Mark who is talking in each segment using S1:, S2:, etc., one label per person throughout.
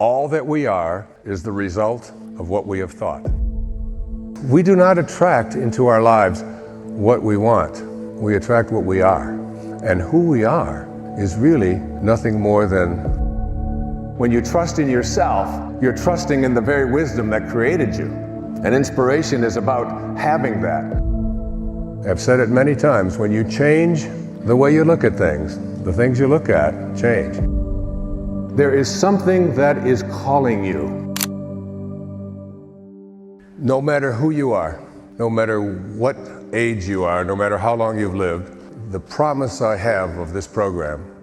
S1: All that we are is the result of what we have thought. We do not attract into our lives what we want. We attract what we are. And who we are is really nothing more than, when you trust in yourself, you're trusting in the very wisdom that created you. And inspiration is about having that. I've said it many times, when you change the way you look at things, the things you look at change. There is something that is calling you. No matter who you are, no matter what age you are, no matter how long you've lived, the promise I have of this program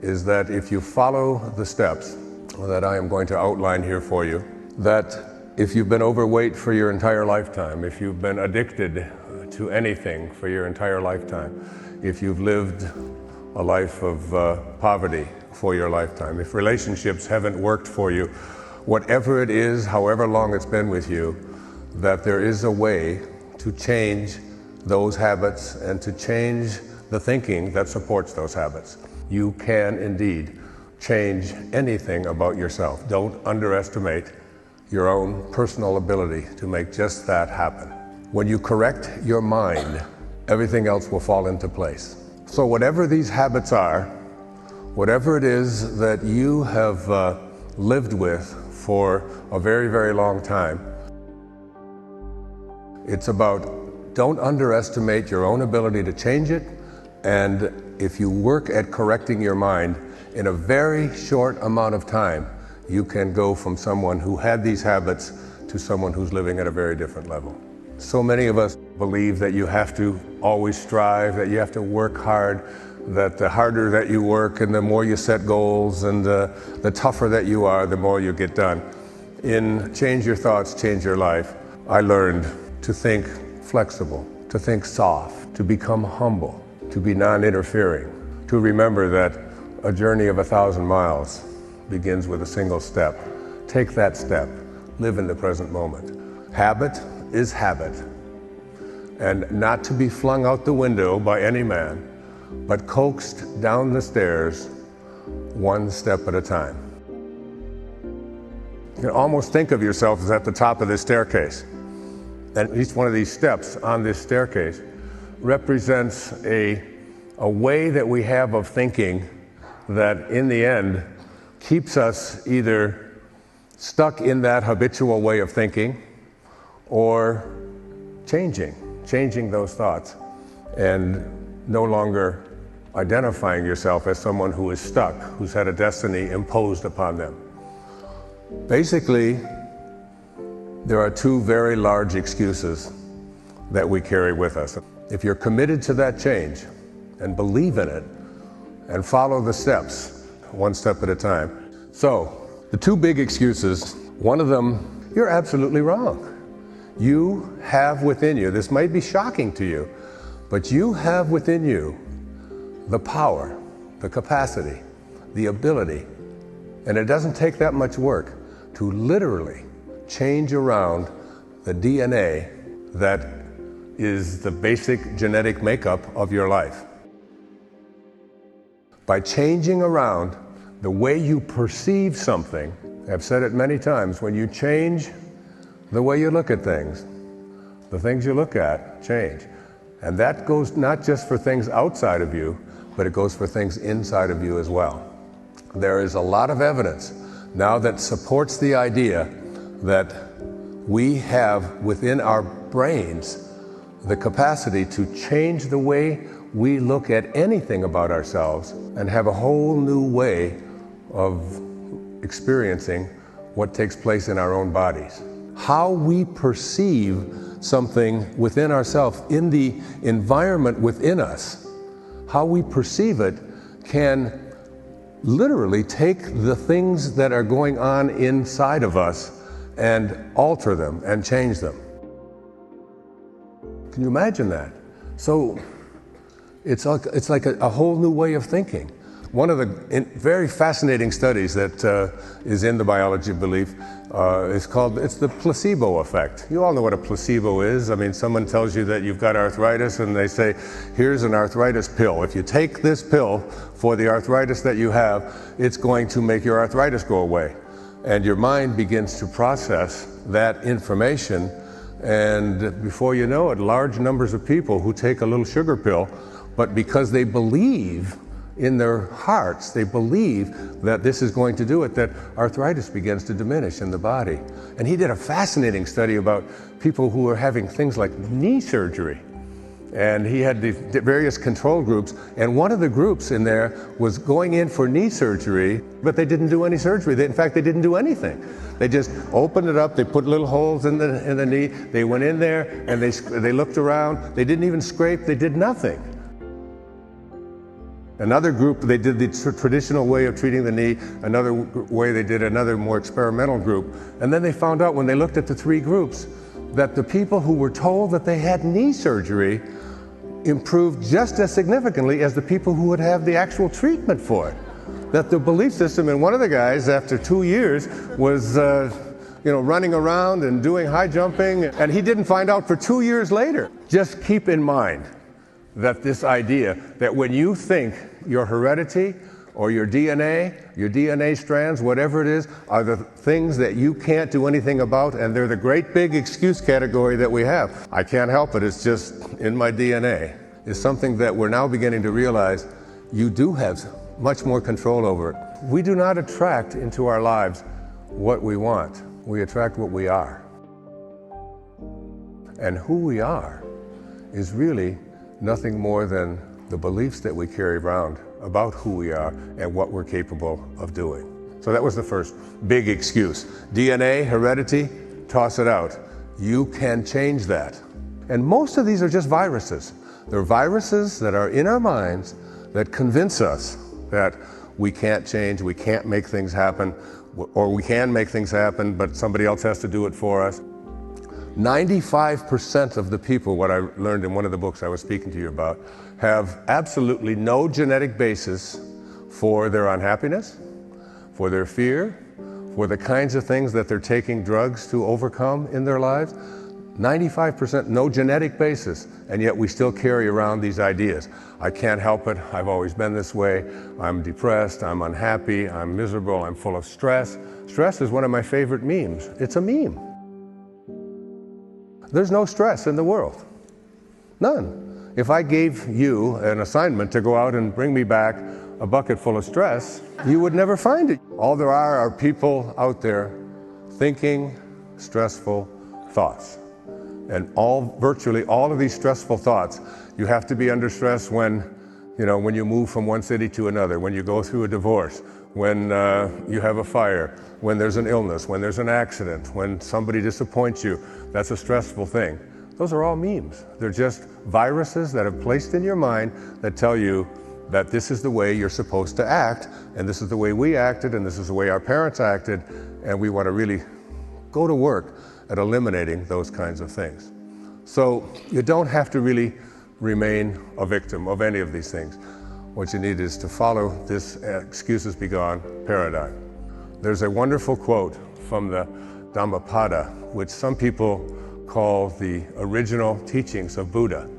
S1: is that if you follow the steps that I am going to outline here for you, that if you've been overweight for your entire lifetime, if you've been addicted to anything for your entire lifetime, if you've lived a life of poverty for your lifetime, if relationships haven't worked for you, whatever it is, however long it's been with you, that there is a way to change those habits and to change the thinking that supports those habits. You can indeed change anything about yourself. Don't underestimate your own personal ability to make just that happen. When you correct your mind, everything else will fall into place. So whatever these habits are, whatever it is that you have lived with for a very, very long time, it's about, don't underestimate your own ability to change it. And if you work at correcting your mind in a very short amount of time, you can go from someone who had these habits to someone who's living at a very different level. So many of us believe that you have to always strive, that you have to work hard, that the harder that you work and the more you set goals and the tougher that you are, the more you get done. In Change Your Thoughts, Change Your Life, I learned to think flexible, to think soft, to become humble, to be non-interfering, to remember that a journey of 1,000 miles begins with a single step. Take that step, live in the present moment. Habit is habit, and not to be flung out the window by any man, but coaxed down the stairs one step at a time. You can almost think of yourself as at the top of this staircase. And each one of these steps on this staircase represents a way that we have of thinking that in the end keeps us either stuck in that habitual way of thinking or changing those thoughts and no longer identifying yourself as someone who is stuck, who's had a destiny imposed upon them. Basically, there are two very large excuses that we carry with us. If you're committed to that change and believe in it and follow the steps, one step at a time. So, the two big excuses, one of them, you're absolutely wrong. You have within you, this might be shocking to you, but you have within you the power, the capacity, the ability, and it doesn't take that much work to literally change around the DNA that is the basic genetic makeup of your life. By changing around the way you perceive something, I've said it many times, when you change the way you look at things, the things you look at change. And that goes not just for things outside of you, but it goes for things inside of you as well. There is a lot of evidence now that supports the idea that we have within our brains the capacity to change the way we look at anything about ourselves and have a whole new way of experiencing what takes place in our own bodies. How we perceive something within ourselves, in the environment within us, how we perceive it can literally take the things that are going on inside of us and alter them and change them. Can you imagine that? So it's like a whole new way of thinking. One of the very fascinating studies that is in the biology of belief it's the placebo effect. You all know what a placebo is. I mean, someone tells you that you've got arthritis and they say, here's an arthritis pill. If you take this pill for the arthritis that you have, it's going to make your arthritis go away. and your mind begins to process that information, and before you know it, large numbers of people who take a little sugar pill, but because they believe in their hearts, they believe that this is going to do it, that arthritis begins to diminish in the body. And he did a fascinating study about people who were having things like knee surgery. And he had the various control groups, and one of the groups in there was going in for knee surgery, but they didn't do any surgery. In fact, they didn't do anything. They just opened it up, they put little holes in the knee, they went in there and they looked around, they didn't even scrape, they did nothing. Another group, they did the traditional way of treating the knee. Another way, they did another more experimental group. And then they found out when they looked at the three groups that the people who were told that they had knee surgery improved just as significantly as the people who would have the actual treatment for it. That the belief system, and one of the guys after 2 years was running around and doing high jumping, and he didn't find out for 2 years later. Just keep in mind that this idea that when you think your heredity or your DNA strands, whatever it is, are the things that you can't do anything about, and they're the great big excuse category that we have. I can't help it, it's just in my DNA, is something that we're now beginning to realize you do have much more control over it. We do not attract into our lives what we want. We attract what we are. And who we are is really nothing more than the beliefs that we carry around about who we are and what we're capable of doing. So that was the first big excuse. DNA, heredity, toss it out. You can change that. And most of these are just viruses. They're viruses that are in our minds that convince us that we can't change, we can't make things happen, or we can make things happen, but somebody else has to do it for us. 95% of the people, what I learned in one of the books I was speaking to you about, have absolutely no genetic basis for their unhappiness, for their fear, for the kinds of things that they're taking drugs to overcome in their lives. 95% no genetic basis, and yet we still carry around these ideas. I can't help it, I've always been this way, I'm depressed, I'm unhappy, I'm miserable, I'm full of stress. Stress is one of my favorite memes. It's a meme. There's no stress in the world. None. If I gave you an assignment to go out and bring me back a bucket full of stress, you would never find it. All there are people out there thinking stressful thoughts. And virtually all of these stressful thoughts, you have to be under stress when you move from one city to another, when you go through a divorce, when you have a fire, when there's an illness, when there's an accident, when somebody disappoints you. That's a stressful thing. Those are all memes. They're just viruses that are placed in your mind that tell you that this is the way you're supposed to act, and this is the way we acted, and this is the way our parents acted, and we want to really go to work at eliminating those kinds of things. So you don't have to really remain a victim of any of these things. What you need is to follow this excuses be gone paradigm. There's a wonderful quote from the Dhammapada, which some people call the original teachings of Buddha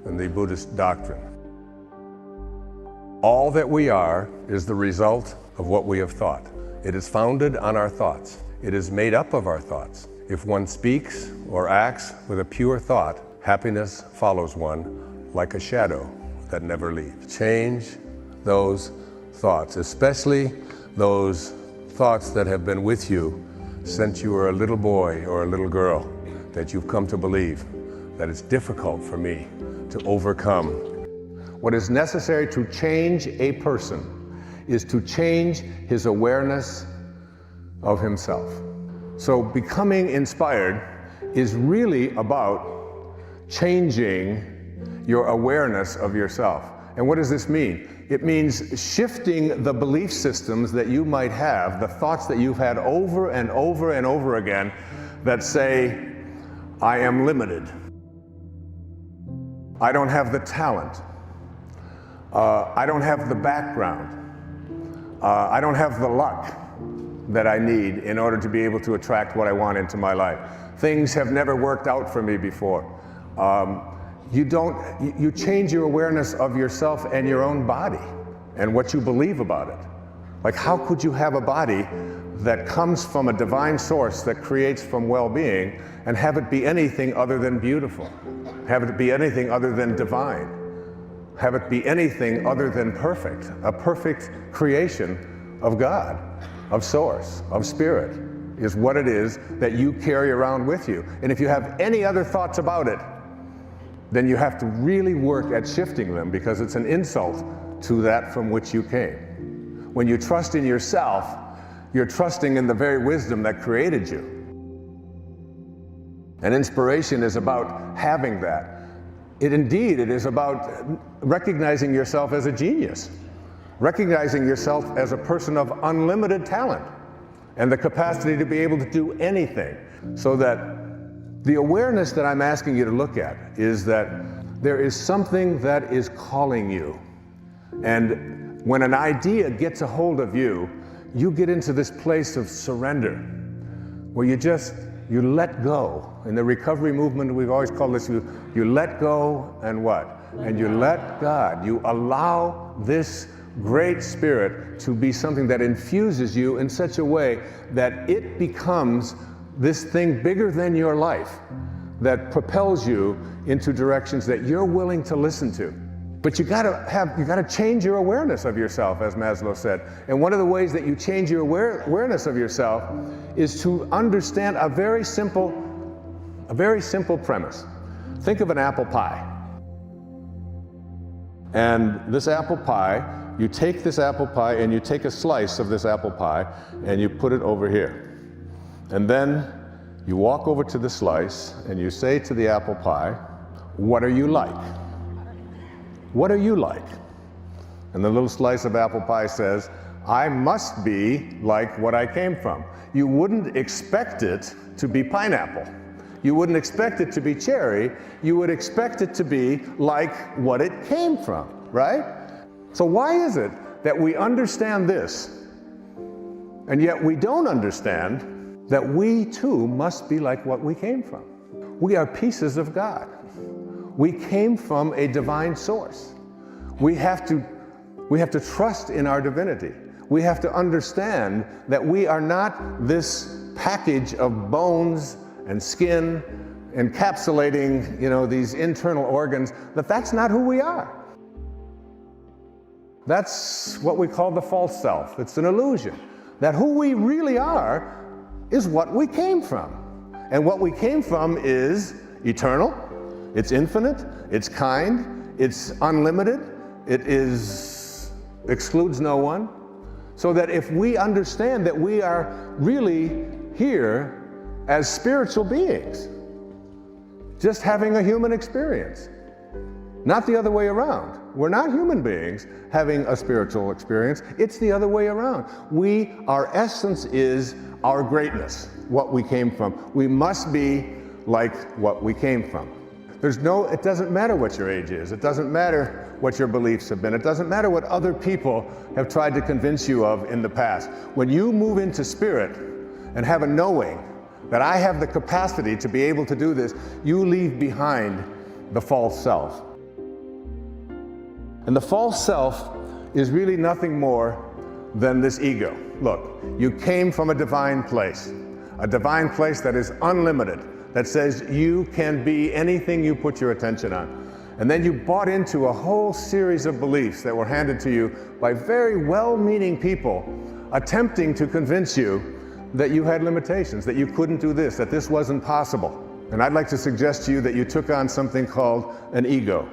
S1: and the Buddhist doctrine. All that we are is the result of what we have thought. It is founded on our thoughts. It is made up of our thoughts. If one speaks or acts with a pure thought, happiness follows one like a shadow that never leaves. Change those thoughts, especially those thoughts that have been with you since you were a little boy or a little girl, that you've come to believe that it's difficult for me to overcome. What is necessary to change a person is to change his awareness of himself. So becoming inspired is really about changing your awareness of yourself. And what does this mean? It means shifting the belief systems that you might have, the thoughts that you've had over and over and over again that say, I am limited. I don't have the talent. I don't have the background. I don't have the luck that I need in order to be able to attract what I want into my life. Things have never worked out for me before. You change your awareness of yourself and your own body and what you believe about it. Like, how could you have a body that comes from a divine source that creates from well-being, and have it be anything other than beautiful. Have it be anything other than divine. Have it be anything other than perfect. A perfect creation of God, of source, of spirit, is what it is that you carry around with you. And if you have any other thoughts about it, then you have to really work at shifting them, because it's an insult to that from which you came. When you trust in yourself, you're trusting in the very wisdom that created you. And inspiration is about having that. It is about recognizing yourself as a genius, recognizing yourself as a person of unlimited talent and the capacity to be able to do anything. So that the awareness that I'm asking you to look at is that there is something that is calling you. And when an idea gets a hold of you, you get into this place of surrender, where you let go. In the recovery movement, we've always called this, you let go and what? And you let God. You allow this great spirit to be something that infuses you in such a way that it becomes this thing bigger than your life, that propels you into directions that you're willing to listen to. But you gotta change your awareness of yourself, as Maslow said. And one of the ways that you change your awareness of yourself is to understand a very simple premise. Think of an apple pie. And this apple pie, you take this apple pie and you take a slice of this apple pie and you put it over here. And then you walk over to the slice and you say to the apple pie, "What are you like? What are you like?" And the little slice of apple pie says, "I must be like what I came from." You wouldn't expect it to be pineapple. You wouldn't expect it to be cherry. You would expect it to be like what it came from, right? So why is it that we understand this, and yet we don't understand that we too must be like what we came from? We are pieces of God. We came from a divine source. We have to trust in our divinity. We have to understand that we are not this package of bones and skin encapsulating, these internal organs, that's not who we are. That's what we call the false self. It's an illusion. That who we really are is what we came from. And what we came from is eternal, it's infinite, it's kind, it's unlimited, it excludes no one. So that if we understand that we are really here as spiritual beings, just having a human experience, not the other way around. We're not human beings having a spiritual experience. It's the other way around. Our essence is our greatness, what we came from. We must be like what we came from. It doesn't matter what your age is. It doesn't matter what your beliefs have been. It doesn't matter what other people have tried to convince you of in the past. When you move into spirit and have a knowing that I have the capacity to be able to do this, you leave behind the false self. And the false self is really nothing more than this ego. Look, you came from a divine place that is unlimited, that says you can be anything you put your attention on. And then you bought into a whole series of beliefs that were handed to you by very well-meaning people attempting to convince you that you had limitations, that you couldn't do this, that this wasn't possible. And I'd like to suggest to you that you took on something called an ego.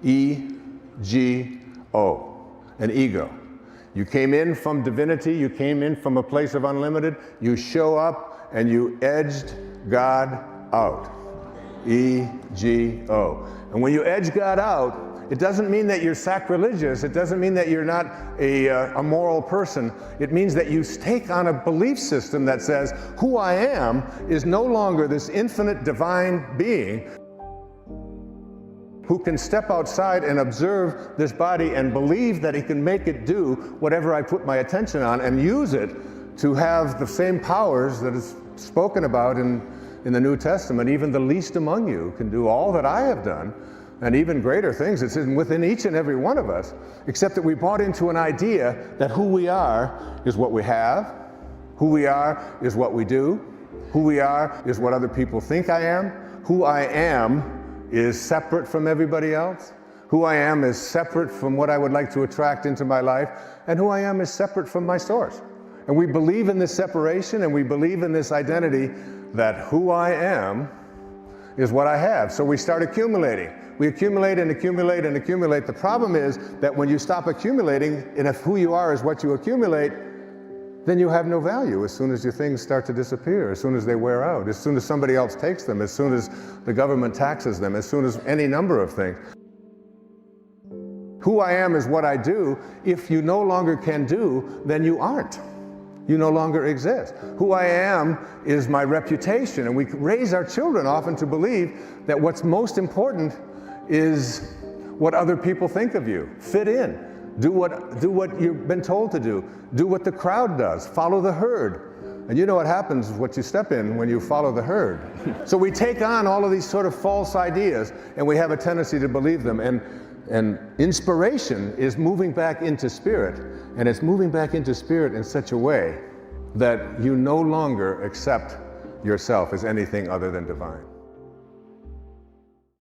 S1: E-G-O, an ego. You came in from divinity, you came in from a place of unlimited, you show up and you edged God out. E-G-O. And when you edge God out, it doesn't mean that you're sacrilegious. It doesn't mean that you're not a moral person. It means that you take on a belief system that says, who I am is no longer this infinite divine being who can step outside and observe this body and believe that he can make it do whatever I put my attention on and use it to have the same powers that is spoken about in the New Testament. Even the least among you can do all that I have done, and even greater things. It's within each and every one of us, except that we bought into an idea that who we are is what we have, Who we are is what we do. Who we are is what other people think I am. Who I am is separate from everybody else. Who I am is separate from what I would like to attract into my life. And who I am is separate from my source. And we believe in this separation, and we believe in this identity that who I am is what I have. So we start accumulating. We accumulate and accumulate and accumulate. The problem is that when you stop accumulating, and if who you are is what you accumulate, then you have no value as soon as your things start to disappear, as soon as they wear out, as soon as somebody else takes them, as soon as the government taxes them, as soon as any number of things. Who I am is what I do. If you no longer can do, then you aren't. You no longer exist. Who I am is my reputation, and we raise our children often to believe that what's most important is what other people think of you. Fit in. Do what you've been told to do. Do what the crowd does. Follow the herd. And you know what happens, what you step in when you follow the herd. So we take on all of these sort of false ideas, and we have a tendency to believe them. And inspiration is moving back into spirit, and it's moving back into spirit in such a way that you no longer accept yourself as anything other than divine.